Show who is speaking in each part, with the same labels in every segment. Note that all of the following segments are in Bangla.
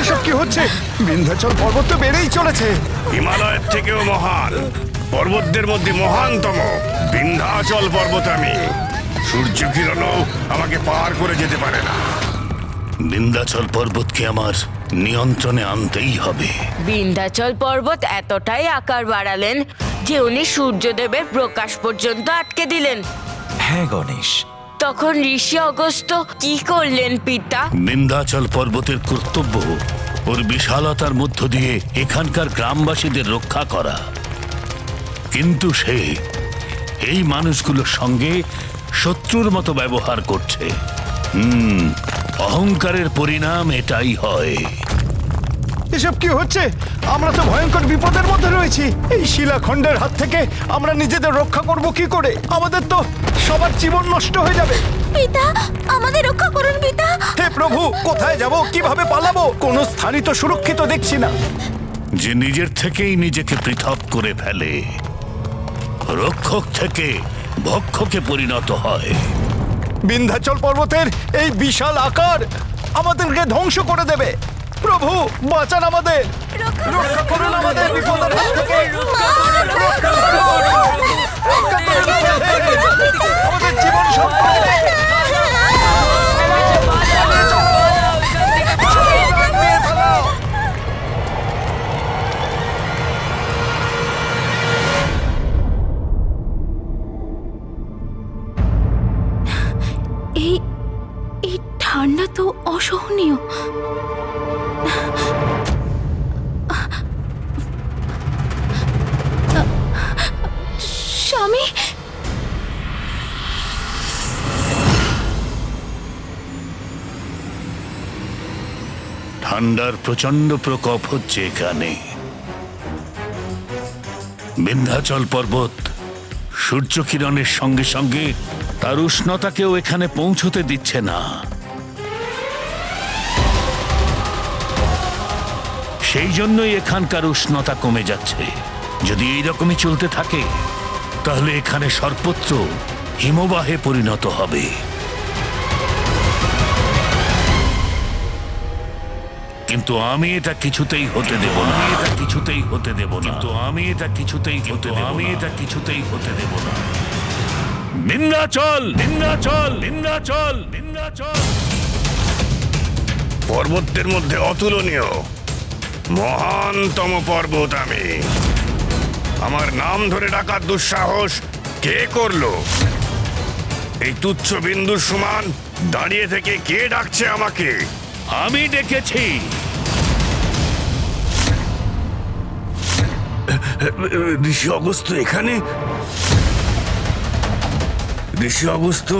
Speaker 1: এসব কি হচ্ছে? বিন্ধ্যাচল পর্বত তো বেড়েই চলেছে।
Speaker 2: হিমালয়ের থেকেও মহান, পর্বতদের মধ্যে মহানতম বিন্ধ্যাচল পর্বত আমি। সূর্য কিরণও আমাকে পার করে যেতে পারে না।
Speaker 3: বিন্ধ্যাচল পর্বতকে আমার নিয়ন্ত্রণে আনতেই হবে।
Speaker 4: বিন্ধ্যাচল পর্বত এতটাই আকার বাড়ালেন যে উনি সূর্যদেবের প্রকাশ পর্যন্ত আটকে দিলেন।
Speaker 5: হ্যাঁ গণেশ,
Speaker 4: তখন ঋষি অগস্ত্য কি করলেন পিতা?
Speaker 3: বিন্ধ্যাচল পর্বতের কর্তব্য ওর বিশালতার মধ্য দিয়ে এখানকার গ্রামবাসীদের রক্ষা করা, কিন্তু সে এই মানুষগুলোর সঙ্গে শত্রুর মতো ব্যবহার করছে। অহংকারের পরিণাম এটাই হয়।
Speaker 1: এসব কি হচ্ছে? আমরা তো ভয়ঙ্কর বিপদের মধ্যে রয়েছি। এই শিলাখণ্ডের হাত থেকে আমরা নিজেদের রক্ষা করব কি করে? আমাদের তো সবার জীবন নষ্ট হয়ে যাবে।
Speaker 6: পিতা, আমাদের রক্ষা করুন পিতা।
Speaker 1: হে প্রভু, কোথায় যাব, কিভাবে পালাবো? কোনো স্থানই তো সুরক্ষিত দেখছি না।
Speaker 3: যে নিজের থেকেই নিজেকে পৃথক করে ফেলে, রক্ষক থেকে ভক্ষকে পরিণত হয়।
Speaker 1: বিন্ধ্যাচল পর্বতের এই বিশাল আকার আমাদেরকে ধ্বংস করে দেবে। প্রভু, বাঁচান আমাদের, রক্ষা করুন আমাদের বিপদের হাত থেকে। রক্ষা করুন, রক্ষা করুন আমাদের জীবন সম্পদ।
Speaker 6: এই ঠান্ডা তো অসহনীয়। স্বামী,
Speaker 3: ঠান্ডার প্রচন্ড প্রকোপ হচ্ছে এখানে। বিন্ধ্যাচল পর্বত সূর্যকিরণের সঙ্গে সঙ্গে তার উষ্ণতাকেও এখানে পৌঁছতে দিচ্ছে না। সেই জন্যই এখানকার উষ্ণতা কমে যাচ্ছে। যদি এইরকমই চলতে থাকে তাহলে এখানে সর্বত্র হিমবাহে পরিণত হবে। কিন্তু আমি এটা কিছুতেই হতে দেব না। এটা কিছুতেই হতে দেব না। কিন্তু আমি এটা কিছুতেই হতে দেব না। আমি এটা কিছুতেই হতে দেব না। বিন্ধ্যাচল, বিন্ধ্যাচল, বিন্ধ্যাচল, বিন্ধ্যাচল।
Speaker 2: পর্বতের মধ্যে অতুলনীয় মহানতম পর্বত আমি। আমার নাম ধরে ডাকার দুঃসাহস কে করলো? এই তুচ্ছ বিন্দুর সমান দাঁড়িয়ে থেকে কে ডাকছে আমাকে?
Speaker 3: আমি ডেকেছি।
Speaker 2: ঋষি অগস্ত্য এখানে? ঋষি অগস্ত্য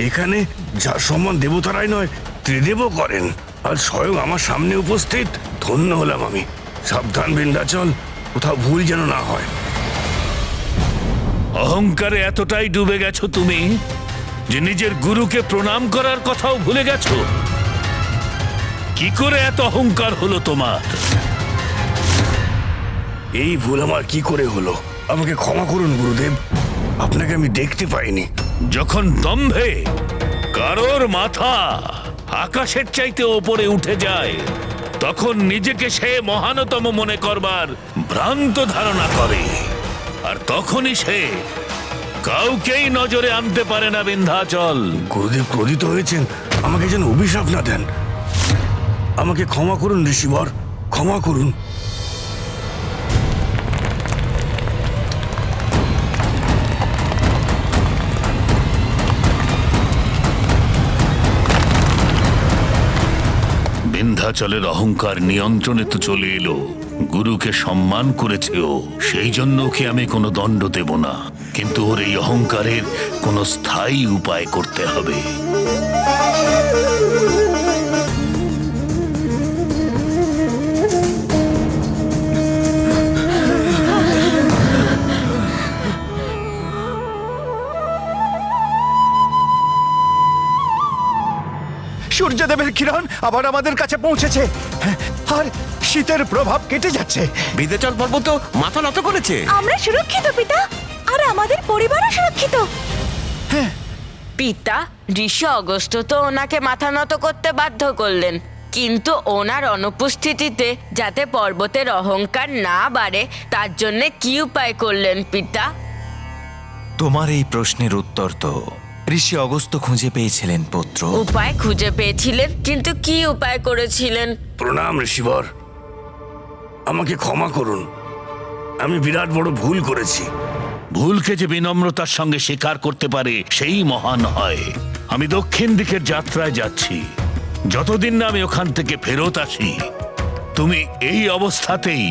Speaker 2: এখানে, যার সম্মান দেবতারাই নয় ত্রিদেবও করেন, আর স্বয়ং আমার সামনে উপস্থিত। ধন্য হলাম আমি। সাবধান বিন্ধ্যাচল, কোথাও ভুল যেন না হয়।
Speaker 3: অহংকারে এতটাই ডুবে গেছো তুমি যে নিজের গুরুকে প্রণাম করার কথাও ভুলে গেছো। কি করে এত অহংকার হলো তোমার?
Speaker 2: এই ভুল আমার কি করে হলো? আমাকে ক্ষমা করুন গুরুদেব, আপনাকে আমি দেখতে পাইনি।
Speaker 3: যখন দম্ভে কারোর মাথা আকাশের চাইতে ওপরে উঠে যায়, তখন নিজেকে সে মহানতম মনে করবার ভ্রান্ত ধারণা করে, আর তখনই সে কাউকেই নজরে আনতে পারে না। বিন্ধ্যাচল,
Speaker 2: গুরুদেব ক্রোধিত হয়েছেন, আমাকে যেন অভিশাপ না দেন। আমাকে ক্ষমা করুন ঋষিবর, ক্ষমা করুন।
Speaker 3: বিন্ধ্যাচলের অহংকার নিয়ন্ত্রণে তো চলে এলো। গুরুকে সম্মান করেছে ও, সেই জন্য ওকে আমি কোনো দণ্ড দেব না। কিন্তু ওর এই অহংকারের কোনো স্থায়ী উপায় করতে হবে।
Speaker 1: সূর্যদেবের কিরণ আবার আমাদের কাছে পৌঁছেছে, আর শীতের প্রভাব কেটে যাচ্ছে।
Speaker 5: বিন্ধ্যাচল পর্বত মাথা নত করেছে।
Speaker 6: আমরা সুরক্ষিত পিতা, আর আমাদের পরিবারও সুরক্ষিত।
Speaker 4: পিতা, ঋষি অগস্ত্য তো ওনাকে মাথা নত করতে বাধ্য করলেন, কিন্তু ওনার অনুপস্থিতিতে যাতে পর্বতের অহংকার না বাড়ে তার জন্য কি উপায় করলেন পিতা?
Speaker 5: তোমার এই প্রশ্নের উত্তর তো ঋষি অগস্ত্য খুঁজে পেয়েছিলেন পুত্র।
Speaker 4: উপায় খুঁজে পেয়েছিলেন, কিন্তু কি উপায় করেছিলেন?
Speaker 2: প্রণাম ঋষিবর, আমাকে ক্ষমা করুন, আমি বিরাট বড় ভুল করেছি।
Speaker 3: ভুলকে যে বিনম্রতার সঙ্গে স্বীকার করতে পারে সেই মহান হয়। আমি দক্ষিণ দিকের যাত্রায় যাচ্ছি, যতদিন না আমি ওখান থেকে ফেরত আসি তুমি এই অবস্থাতেই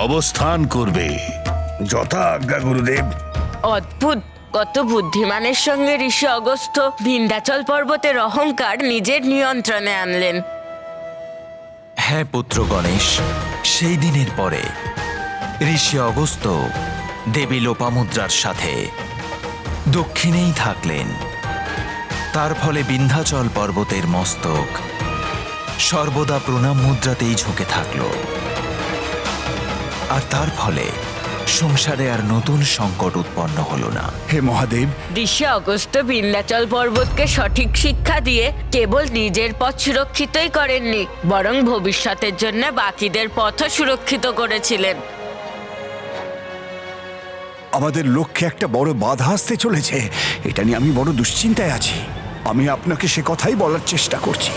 Speaker 3: অবস্থান করবে।
Speaker 2: যথা আজ্ঞা গুরুদেব।
Speaker 4: অদ্ভুত, কত বুদ্ধিমানের সঙ্গে ঋষি অগস্ত্য বিন্ধ্যাচল পর্বতের অহংকার নিজের নিয়ন্ত্রণে আনলেন।
Speaker 5: হ্যাঁ পুত্র গণেশ, সেই দিনের পরে ঋষি অগস্ত্য দেবী লোপামুদ্রার সাথে দক্ষিণেই থাকলেন। তার ফলে বিন্ধ্যাচল পর্বতের মস্তক সর্বদা প্রণাম মুদ্রাতেই ঝুঁকে থাকল, আর তার ফলে সংসারে আর নতুন সংকট উৎপন্ন হলো না।
Speaker 1: হে মহাদেব,
Speaker 4: ঋষি অগস্ত্য বিন্ধ্যাচল পর্বতকে সঠিক শিক্ষা দিয়ে কেবল নিজের পথ সুরক্ষিতই করেননি, বরং ভবিষ্যতের জন্য বাকিদের পথও সুরক্ষিত করেছিলেন।
Speaker 1: আমাদের লক্ষ্যে একটা বড় বাধা আসতে চলেছে, এটা নিয়ে আমি বড় দুশ্চিন্তায় আছি। আমি আপনাকে সে কথাই বলার চেষ্টা করছি।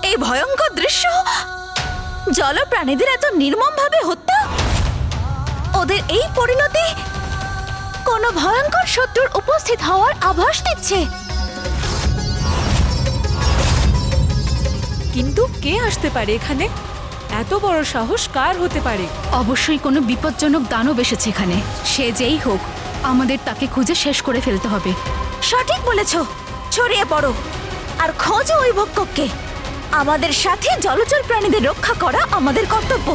Speaker 6: এই ভয়ঙ্কর দৃশ্য, জলপ্রাণীদের এত নির্মমভাবে হত্যা, ওদের এই পরিণতি কোনো ভয়ঙ্কর শত্রুর উপস্থিত হওয়ার আভাস দিচ্ছে।
Speaker 7: কিন্তু কে আসতে পারে এখানে? এত বড় সাহস কার হতে পারে?
Speaker 6: অবশ্যই কোনো বিপজ্জনক দানব এসেছে এখানে। সে যেই হোক, আমাদের তাকে খুঁজে শেষ করে ফেলতে হবে। সঠিক বলেছ, ছড়িয়ে পড়ো আর খোঁজো ওই ভক্ষককে। আমাদের সাথে জলচর প্রাণীদের রক্ষা করা আমাদের কর্তব্য।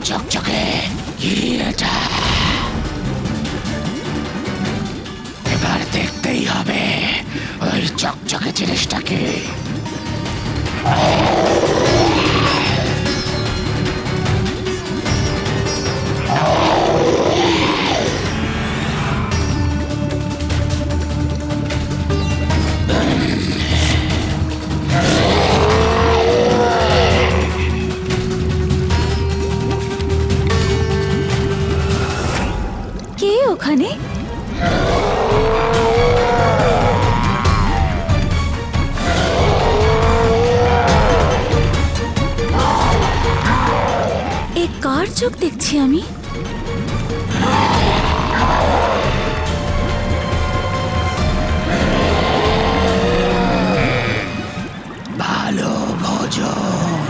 Speaker 8: চকচকে কি এটা? এবার দেখতেই হবে ওই চকচকে জিনিসটাকে।
Speaker 6: কে ওখানে? এ কার চোখ দেখছি আমি?
Speaker 8: ভালো ভোজন।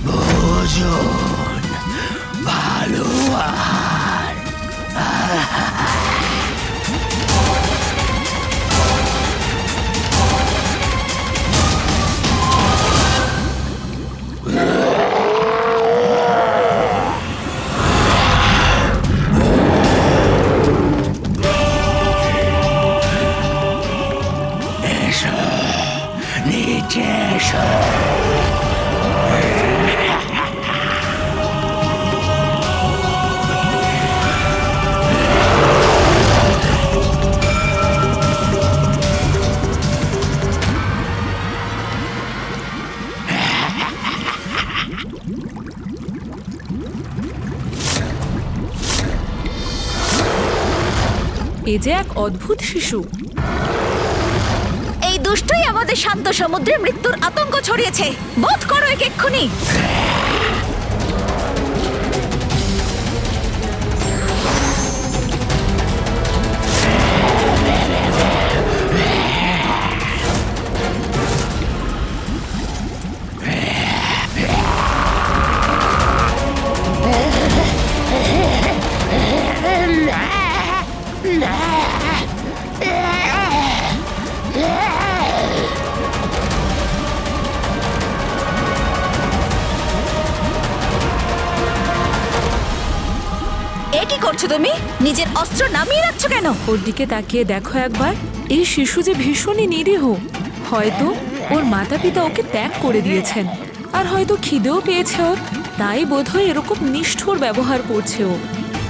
Speaker 8: ভোজন, ভালো আহার। এসো নিচে।
Speaker 7: এ যে এক অদ্ভুত শিশু।
Speaker 6: এই দুষ্টই আমাদের শান্ত সমুদ্রে মৃত্যুর আতঙ্ক ছড়িয়েছে। বধ করো একে এক্ষুনি। এ কি করছো তুমি? নিজের অস্ত্র নামিয়ে রাখছো কেন?
Speaker 7: ওর দিকে তাকিয়ে দেখো একবার। এই শিশু যে ভীষণই নিরীহ। হয়তো ওর মাতা পিতা ওকে ত্যাগ করে দিয়েছেন, আর হয়তো খিদেও পেয়েছে ওর, তাই বোধহয় এরকম নিষ্ঠুর ব্যবহার করছে ও।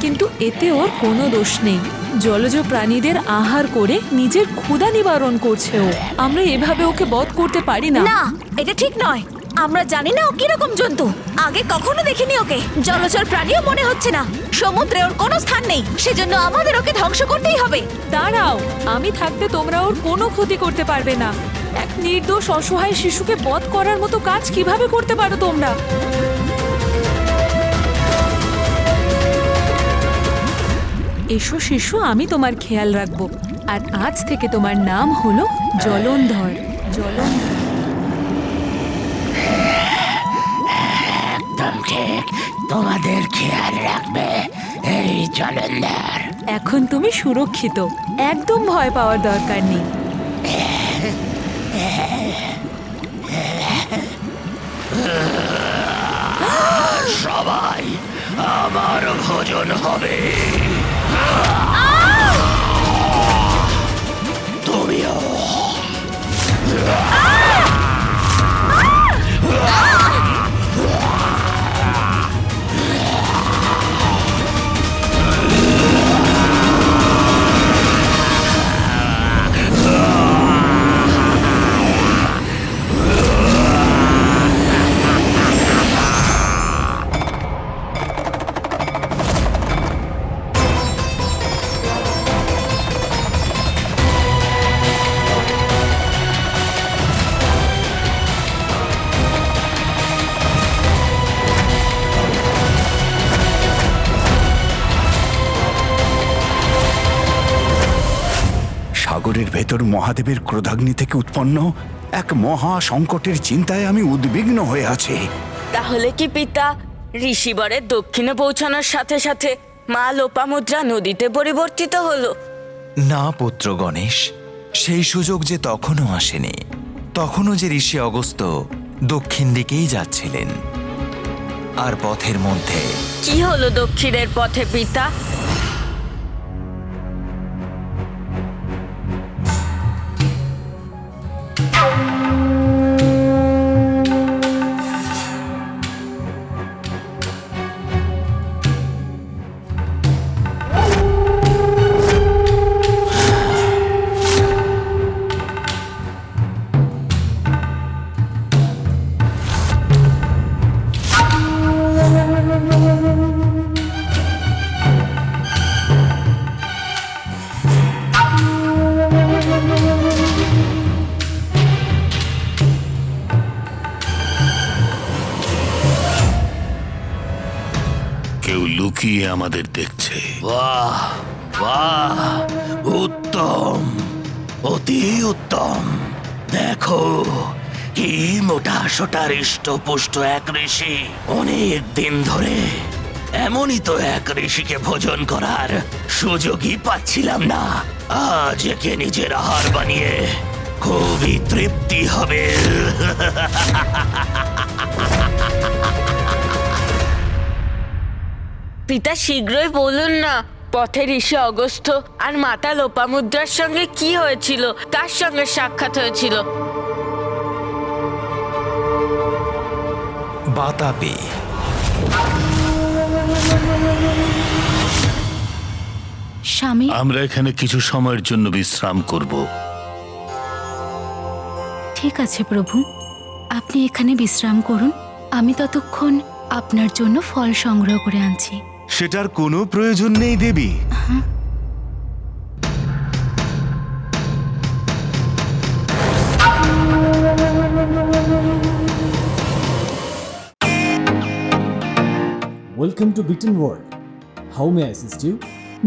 Speaker 7: কিন্তু এতে ওর কোনো দোষ নেই। জলজ প্রাণীদের আহার করে নিজের ক্ষুধা নিবারণ করছে ও। আমরা এভাবে ওকে বধ করতে পারি না।
Speaker 6: না, এটা ঠিক নয়। আমরা জানি না ও কিরকম জন্তু। আগে কখনো দেখিনি ওকে। জলচর প্রাণীও মনে হচ্ছে না। সমুদ্রে ওর কোনো স্থান নেই, সেজন্য আমাদের ওকে ধ্বংস করতেই হবে।
Speaker 7: দাঁড়াও, আমি থাকতে তোমরা ওর কোনো ক্ষতি করতে পারবে না। এক নির্দোষ অসহায় শিশুকে বধ করার মতো কাজ কিভাবে করতে পারো তোমরা? এসো শিশু, আমি তোমার খেয়াল রাখবো। আর আজ থেকে তোমার নাম হলো জলন্ধর। জলন্ধর।
Speaker 8: একদম ঠিক, তোমাদের খেয়াল রাখবে এই জলন্ধর।
Speaker 7: এখন তুমি সুরক্ষিত, একদম ভয় পাওয়ার দরকার নেই।
Speaker 8: সবাই আমার ভোজন হবে। তুমিও।
Speaker 1: সাগরের ভেতর মহাদেবের ক্রোধাগ্নি থেকে উৎপন্ন এক মহা সংকটের চিন্তায় আমি উদ্বিগ্ন হয়ে আছি।
Speaker 4: তাহলে কি পিতা ঋষিবরের দক্ষিণে পৌঁছানোর সাথে সাথে মা লোপামুদ্রা নদীতে পরিবর্তিত হলো?
Speaker 5: না পুত্র গণেশ, সেই সুযোগ যে তখনও আসেনি। তখনও যে ঋষি অগস্ত্য দক্ষিণ দিকেই যাচ্ছিলেন। আর পথের মধ্যে
Speaker 4: কি হলো দক্ষিণের পথে পিতা?
Speaker 3: কেউ লুকিয়ে আমাদের দেখছে।
Speaker 8: বাহ বাহ, উত্তম, অতি উত্তম। দেখো কি মোটা সোটা হৃষ্টপুষ্ট এক ঋষি। অনেক দিন ধরে এমনই তো এক ঋষিকে ভোজন করার সুযোগই পাচ্ছিলাম না। আজ একে নিজের আহার বানিয়ে খুবই তৃপ্তি হবে।
Speaker 4: পিতা শীঘ্রই বলুন না, পথে ঋষি অগস্ত্য আর মাতা লোপামুদ্রার সঙ্গে কি হয়েছিল? কার সঙ্গে সাক্ষাৎ হয়েছিল?
Speaker 5: বাতাপি।
Speaker 6: স্বামী,
Speaker 3: আমরা এখানে কিছু সময়ের জন্য বিশ্রাম করব।
Speaker 6: ঠিক আছে প্রভু, আপনি এখানে বিশ্রাম করুন। আমি ততক্ষণ আপনার জন্য ফল সংগ্রহ করে আনছি।
Speaker 9: সেটার কোনো প্রয়োজন নেই Devi. Welcome to Bitten world. How may assist you?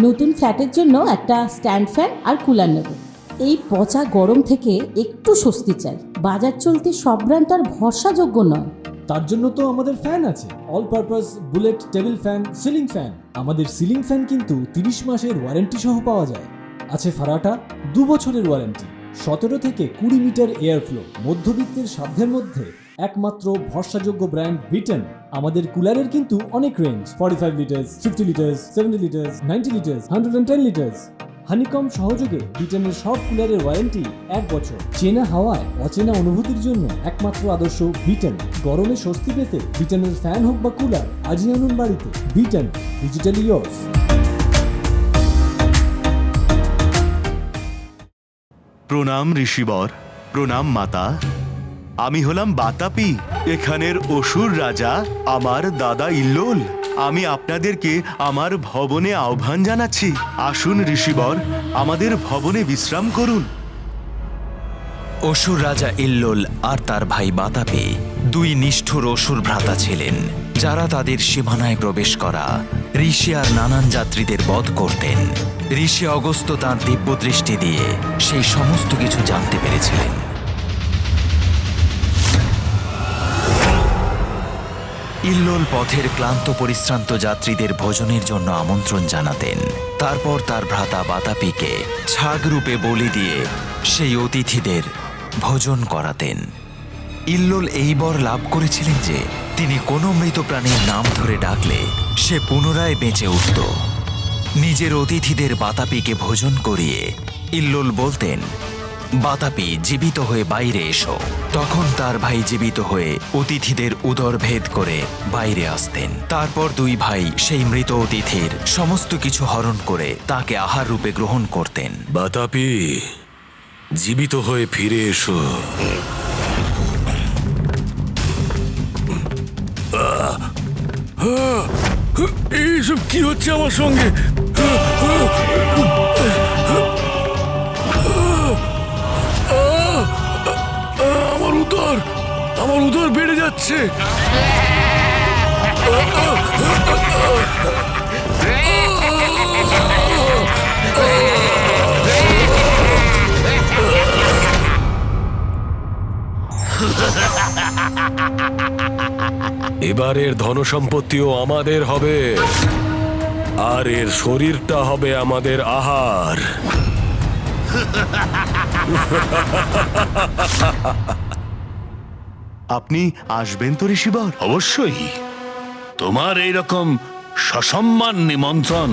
Speaker 10: নতুন ফ্ল্যাটের জন্য একটা স্ট্যান্ড ফ্যান আর কুলার নেব। এই পচা গরম থেকে একটু স্বস্তি চাই। বাজার চলতে সব ব্র্যান্ড আর ভরসাযোগ্য নয়।
Speaker 9: তার জন্য তো আমাদের ফ্যান আছে, all purpose bullet table fan, ceiling fan. আমাদের সিলিং ফ্যান কিন্তু 30 মাসের ওয়ারেন্টি সহ পাওয়া যায়। আছে ফারাটা 2 বছরের ওয়ারেন্টি, 17 থেকে 20 মিটার এয়ার ফ্লো, মধ্যবিত্তের সাধ্যের মধ্যে একমাত্র ভরসাযোগ্য ব্র্যান্ড বিটেন। আমাদের কুলারের কিন্তু অনেক range, 45 litres, 50 litres, 70 litres, 90 litres, 110 litres. Honeycomb সহযোগে বিটেনের সব কুলারের ওয়ারেন্টি 1 বছর। চেনা হাওয়ায় অচেনা অনুভূতির জন্য একমাত্র আদর্শ বিটেন। গরমে স্বস্তি পেতে বিটেনের ফ্যান হোক বা কুলার, আজই আনুন বাড়িতে। Beaten, digitally yours.
Speaker 11: প্রণাম ঋষিবর, প্রণাম মাতা। আমি হলাম বাতাপি, এখানের অসুর রাজা, আমার দাদা ইল্লোল। আমি আপনাদেরকে আমার ভবনে আহ্বান জানাচ্ছি। আসুন ঋষিবর, আমাদের ভবনে বিশ্রাম করুন।
Speaker 5: অসুর রাজা ইল্লোল আর তার ভাই বাতাপি 2 নিষ্ঠুর অসুর ভ্রাতা ছিলেন, যারা তাদের সীমানায় প্রবেশ করা ঋষি আর নানান যাত্রীদের বধ করতেন। ঋষি অগস্ত্য তাঁর দিব্য দৃষ্টি দিয়ে সেই সমস্ত কিছু জানতে পেরেছিলেন। ইল্লোল পথের ক্লান্ত পরিশ্রান্ত যাত্রীদের ভোজনের জন্য আমন্ত্রণ জানাতেন। তারপর তার ভ্রাতা বাতাপিকে ছাগ রূপে বলি দিয়ে সেই অতিথিদের ভোজন করাতেন। ইল্লোল এই বর লাভ করেছিলেন যে তিনি কোনো মৃত প্রাণীর নাম ধরে ডাকলে সে পুনরায় বেঁচে উঠত। নিজের অতিথিদের বাতাপিকে ভোজন করিয়ে ইল্লোল বলতেন, বাতাপি, জীবিত হয়ে বাইরে এসো। তখন তার ভাই জীবিত হয়ে অতিথিদের উদর ভেদ করে বাইরে আসতেন। তারপর 2 ভাই সেই মৃত অতিথির সমস্ত কিছু হরণ করে তাকে আহার রূপে গ্রহণ করতেন।
Speaker 3: বাতাপি, জীবিত হয়ে ফিরে এসো। এইসব কি হচ্ছে আমার সঙ্গে? আমার উদর বেড়ে যাচ্ছে। এবারের ধনসম্পত্তিও আমাদের হবে, আর এর শরীরটা হবে আমাদের আহার।
Speaker 11: আপনি আসবেন তো ঋষিবর?
Speaker 3: অবশ্যই। তোমার এইরকম সসম্মান নিমন্ত্রণ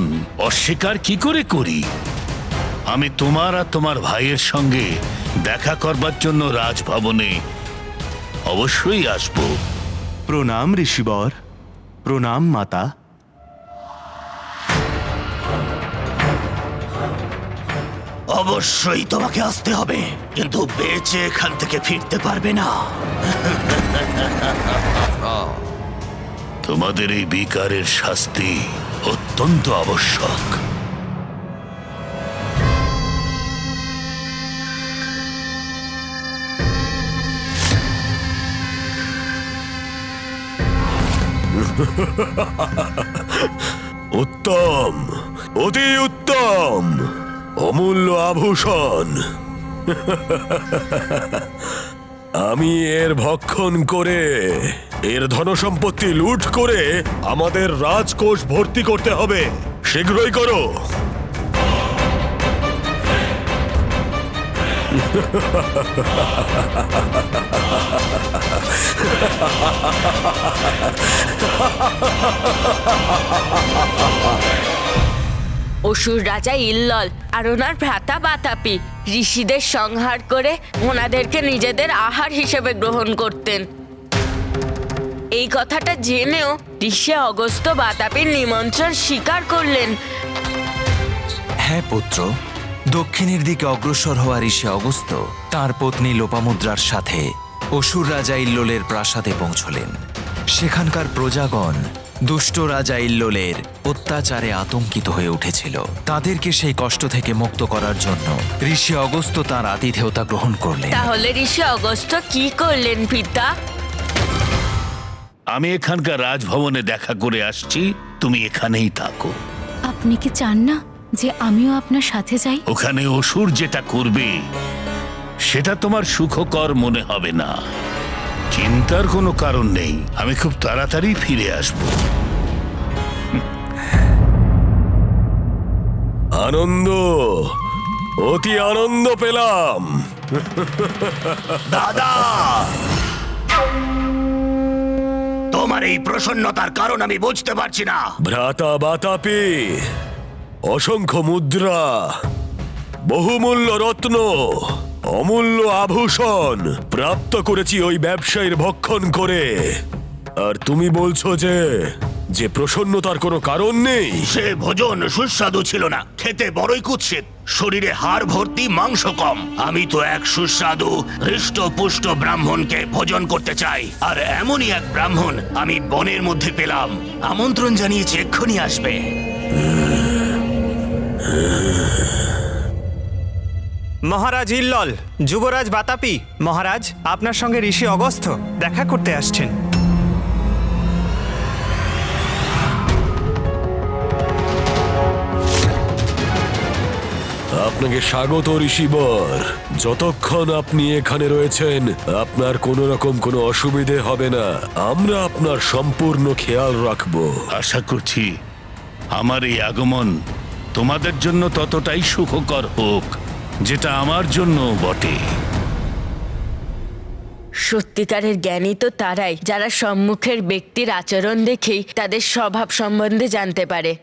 Speaker 3: অস্বীকার কি করে করি? আমি তোমার আর তোমার ভাইয়ের সঙ্গে দেখা করবার জন্য রাজভবনে অবশ্যই আসব।
Speaker 11: প্রণাম ঋষিবর, প্রণাম মাতা।
Speaker 1: অবশ্যই তোমাকে আসতে হবে, কিন্তু বেঁচে এখান থেকে ফিরতে পারবে না।
Speaker 3: তোমাদের এই বিকারের শাস্তি অত্যন্ত আবশ্যক। উত্তম, অতি উত্তম, অমূল্য আভূষণ। আমি এর ভক্ষণ করে, এর ধনসম্পত্তি লুট করে আমাদের রাজকোষ ভর্তি করতে হবে। শীঘ্রই করো।
Speaker 4: অসুর রাজা ইল্লল আর ওনার ভ্রাতা বাতাপি ঋষিদের সংহার করে ওনাদেরকে নিজেদের আহার হিসেবে গ্রহণ করতেন। এই কথাটা জেনেও ঋষি অগস্ত্য বাতাপির নিমন্ত্রণ স্বীকার করলেন।
Speaker 5: হ্যাঁ পুত্র, দক্ষিণের দিকে অগ্রসর হওয়া ঋষি অগস্ত্য তাঁর পত্নী লোপামুদ্রার সাথে অসুর রাজা ইল্লোলের প্রাসাদে পৌঁছলেন। সেখানকার প্রজাগণ দুষ্ট রাজা ইল্লোলের অত্যাচারে আতঙ্কিত হয়ে উঠেছিল। তাদেরকে সেই কষ্ট থেকে মুক্ত করার জন্য ঋষি অগস্ত্য তাঁর আতিথেয়তা গ্রহণ করলেন।
Speaker 4: তাহলে ঋষি অগস্ত্য কি করলেন পিতা?
Speaker 3: আমি এখানকার রাজভবনে দেখা করে আসছি, তুমি এখানেই থাকো।
Speaker 6: আপনি কি চান না যে আমিও আপনার সাথে যাই?
Speaker 3: ওখানে অসুর যেটা করবে সেটা তোমার সুখকর মনে হবে না। চিন্তার কোনো কারণ নেই, আমি খুব তাড়াতাড়ি ফিরে আসব।
Speaker 2: আনন্দ, অতি আনন্দ পেলাম।
Speaker 12: দাদা, তোমার এই প্রসন্নতার কারণ আমি বুঝতে পারছি না।
Speaker 2: ভ্রাতা বাতাপি, অসংখ্য মুদ্রা, বহুমূল্য রত্ন, অমূল্য আভূষণ প্রাপ্ত করেছি ওই ব্যবসায়ীর ভক্ষণ করে, আর তুমি বলছো যে প্রসন্নতার কোনো কারণ নেই?
Speaker 12: সে ভোজন সুস্বাদু ছিল না, খেতে বড়ই কুৎসিত, শরীরে হাড় ভর্তি, মাংস কম। আমি তো এক সুস্বাদু হৃষ্টপুষ্ট ব্রাহ্মণকে ভোজন করতে চাই, আর এমনই এক ব্রাহ্মণ আমি বনের মধ্যে পেলাম। আমন্ত্রণ জানিয়েছে, এক্ষুনি আসবে।
Speaker 13: মহারাজ ইল্লল, যুবরাজ বাতাপি, মহারাজ আপনার সঙ্গে ঋষি অগস্ত্য দেখা করতে আসছেন।
Speaker 2: আপনাকে স্বাগত ঋষিবর। যতক্ষণ আপনি এখানে রয়েছেন আপনার কোনো রকম কোনো অসুবিধে হবে না, আমরা আপনার সম্পূর্ণ খেয়াল রাখবো।
Speaker 3: আশা করছি আমার এই আগমন তোমাদের জন্য ততটাই সুখকর হোক যেটা আমার জন্য বটে।
Speaker 4: সত্যিকারের জ্ঞানী তো তারাই যারা সম্মুখের ব্যক্তির আচরণ দেখেই তাদের স্বভাব সম্বন্ধে জানতে পারে।